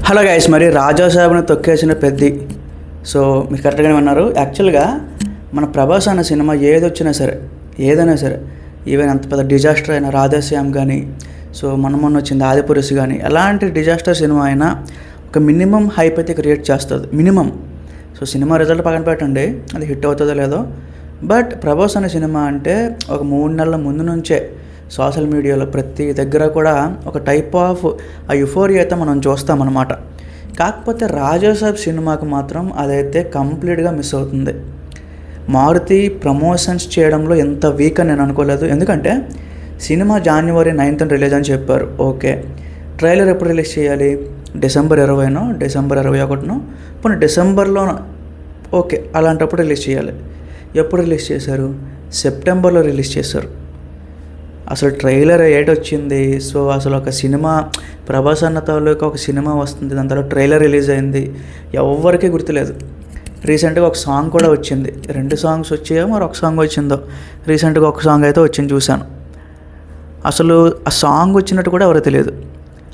Hello guys, మరి రాజాసాబ్ని తొక్కేసిన Peddi. So మీరు కరెక్ట్గానే ఉన్నారు. యాక్చువల్గా మన ప్రభాస్ అన్న సినిమా ఏదైనా సరే ఈవెన్ అంత పెద్ద డిజాస్టర్ అయిన రాధేశ్యామ్ కానీ, సో మొన్న వచ్చింది ఆదిపురుష్ కానీ, ఎలాంటి డిజాస్టర్ సినిమా అయినా ఒక మినిమం హైప్ అయితే క్రియేట్ చేస్తుంది, మినిమం. సో సినిమా రిజల్ట్ పక్కన పెట్టండి, అది హిట్ అవుతుందో లేదో. బట్ ప్రభాస్ అనే సినిమా అంటే ఒక 3 నెలల ముందు నుంచే సోషల్ మీడియాలో ప్రతి దగ్గర కూడా ఒక టైప్ ఆఫ్ ఆ యుఫోరియా అయితే మనం చూస్తామన్నమాట. కాకపోతే రాజాసాబ్ సినిమాకి మాత్రం అదైతే కంప్లీట్గా మిస్ అవుతుంది. మారుతి ప్రమోషన్స్ చేయడంలో ఎంత వీక్ అని నేను అనుకోలేదు. ఎందుకంటే సినిమా January 9th రిలీజ్ అని చెప్పారు. ఓకే, ట్రైలర్ ఎప్పుడు రిలీజ్ చేయాలి? December 20నో December 21నో, పోనీ డిసెంబర్లోనో. ఓకే, అలాంటప్పుడు రిలీజ్ చేయాలి. ఎప్పుడు రిలీజ్ చేశారు? సెప్టెంబర్లో రిలీజ్ చేశారు. అసలు ట్రైలర్ వచ్చింది. సో అసలు ఒక సినిమా ప్రభాస్ అన్న తాలూకా ఒక సినిమా వస్తుంది, దాని తర్వాత ట్రైలర్ రిలీజ్ అయింది, ఎవరికీ గుర్తులేదు. రీసెంట్గా ఒక సాంగ్ కూడా వచ్చింది, 2 సాంగ్స్ వచ్చాయో మరి ఒక సాంగ్ వచ్చిందో. రీసెంట్గా ఒక సాంగ్ అయితే వచ్చింది, చూశాను. అసలు ఆ సాంగ్ వచ్చినట్టు కూడా ఎవరికి తెలియదు.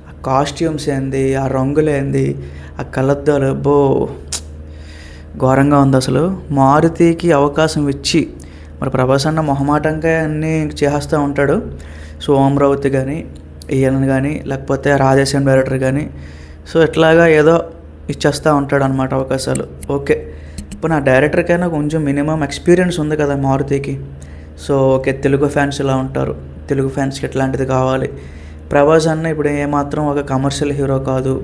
ఆ కాస్ట్యూమ్స్ ఏంది, ఆ రంగులేంది, ఆ కలద్దాలు, ఘోరంగా ఉంది. అసలు మారుతికి అవకాశం ఇచ్చి మరి ప్రభాస్ అన్న మొహమాటంగా అన్నీ చేస్తూ ఉంటాడు. సో అమరావతి కానీ, ఈయన కానీ, లేకపోతే రాధేశ్యామ్ డైరెక్టర్ కానీ, సో ఇట్లాగా ఏదో ఇచ్చేస్తూ ఉంటాడు అనమాట అవకాశాలు. ఓకే, ఇప్పుడు నా డైరెక్టర్కైనా కొంచెం మినిమం ఎక్స్పీరియన్స్ ఉంది కదా మారుతికి. సో ఓకే, తెలుగు ఫ్యాన్స్ ఇలా ఉంటారు, తెలుగు ఫ్యాన్స్కి ఎట్లాంటిది కావాలి. ప్రభాస్ అన్న ఇప్పుడు ఏమాత్రం ఒక కమర్షియల్ హీరో కాదు,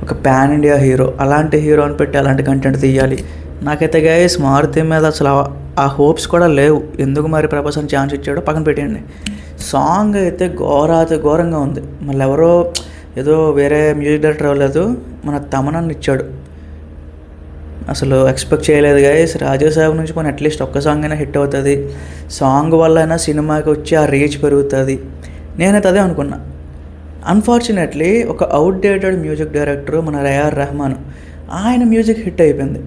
ఒక పాన్ ఇండియా హీరో. అలాంటి హీరోని పెట్టి అలాంటి కంటెంట్ తీయాలి. నాకైతే గైస్ మారుతి మీద అసలు ఆ హోప్స్ కూడా లేవు. ఎందుకు మరి ప్రభాస్ అని ఛాన్స్ ఇచ్చాడో పక్కన పెట్టండి. సాంగ్ అయితే ఘోరంగా ఉంది. మళ్ళీ ఎవరో ఏదో వేరే మ్యూజిక్ డైరెక్టర్ అవ్వలేదు, మన తమనని ఇచ్చాడు. అసలు ఎక్స్పెక్ట్ చేయలేదు గైస్. రాజాసాబ్ నుంచి కొన్ని అట్లీస్ట్ ఒక్క సాంగ్ అయినా హిట్ అవుతుంది, సాంగ్ వల్ల అయినా సినిమాకి వచ్చి ఆ రీచ్ పెరుగుతుంది, నేనైతే అదే అనుకున్నా. అన్ఫార్చునేట్లీ ఒక అవుట్డేటెడ్ మ్యూజిక్ డైరెక్టర్ మన AR రెహమాన్, ఆయన మ్యూజిక్ హిట్ అయిపోయింది.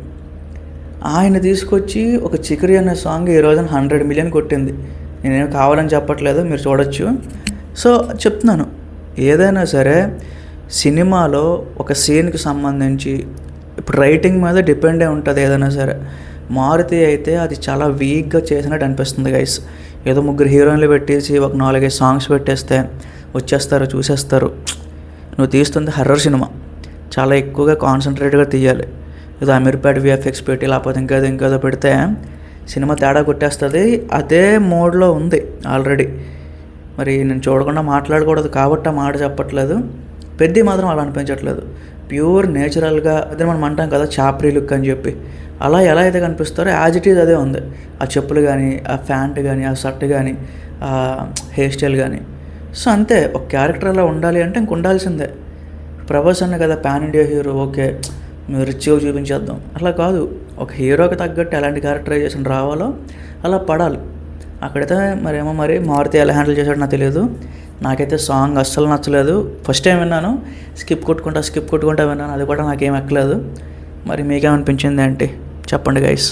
ఆయన తీసుకొచ్చి ఒక చికరి అనే సాంగ్ ఈ రోజున 100 million కొట్టింది. నేనేం కావాలని చెప్పట్లేదు, మీరు చూడొచ్చు. సో చెప్తున్నాను, ఏదైనా సరే సినిమాలో ఒక సీన్కి సంబంధించి ఇప్పుడు రైటింగ్ మీద డిపెండ్ అయి ఉంటుంది ఏదైనా సరే. మారుతి అయితే అది చాలా వీక్గా చేసినట్టు అనిపిస్తుంది గైస్. ఏదో 3 హీరోయిన్లు పెట్టేసి ఒక 4-5 సాంగ్స్ పెట్టేస్తే వచ్చేస్తారు, చూసేస్తారు. నువ్వు తీస్తుంది హర్రర్ సినిమా, చాలా ఎక్కువగా కాన్సన్ట్రేట్గా తీయాలి. ఏదో అమీర్పేట VFX పెట్టి లేకపోతే ఇంకేదో పెడితే సినిమా తేడా కొట్టేస్తుంది. అదే మోడ్లో ఉంది ఆల్రెడీ. మరి నేను చూడకుండా మాట్లాడకూడదు కాబట్టి ఆ మాట చెప్పట్లేదు. పెద్ద మాత్రం అలా అనిపించట్లేదు. ప్యూర్ నేచురల్గా అదే మనం అంటాం కదా చాప్రీ లుక్ అని చెప్పి, అలా ఎలా అయితే కనిపిస్తారో యాజ్ ఇట్ ఈజ్ అదే ఉంది. ఆ చెప్పులు కానీ, ఆ ప్యాంట్ కానీ, ఆ షర్ట్ కానీ, ఆ హెయిర్ స్టైల్ కానీ. సో అంతే, ఒక క్యారెక్టర్ అలా ఉండాలి అంటే ఇంక ఉండాల్సిందే. ప్రభాస్ అన్న కదా పాన్ ఇండియా హీరో, ఓకే మేము రిచ్గా చూపించేద్దాం, అట్లా కాదు. ఒక హీరోకి తగ్గట్టు ఎలాంటి క్యారెక్టరైజేషన్ రావాలో అలా పడాలి. అక్కడైతే మరి మారుతి ఎలా హ్యాండిల్ చేశాడో నాకు తెలియదు. నాకైతే సాంగ్ అస్సలు నచ్చలేదు. ఫస్ట్ టైం విన్నాను, స్కిప్ కొట్టుకుంటా విన్నాను, అది కూడా నాకేం ఎక్కలేదు. మరి మీకేమనిపించింది ఏంటి చెప్పండి గైస్.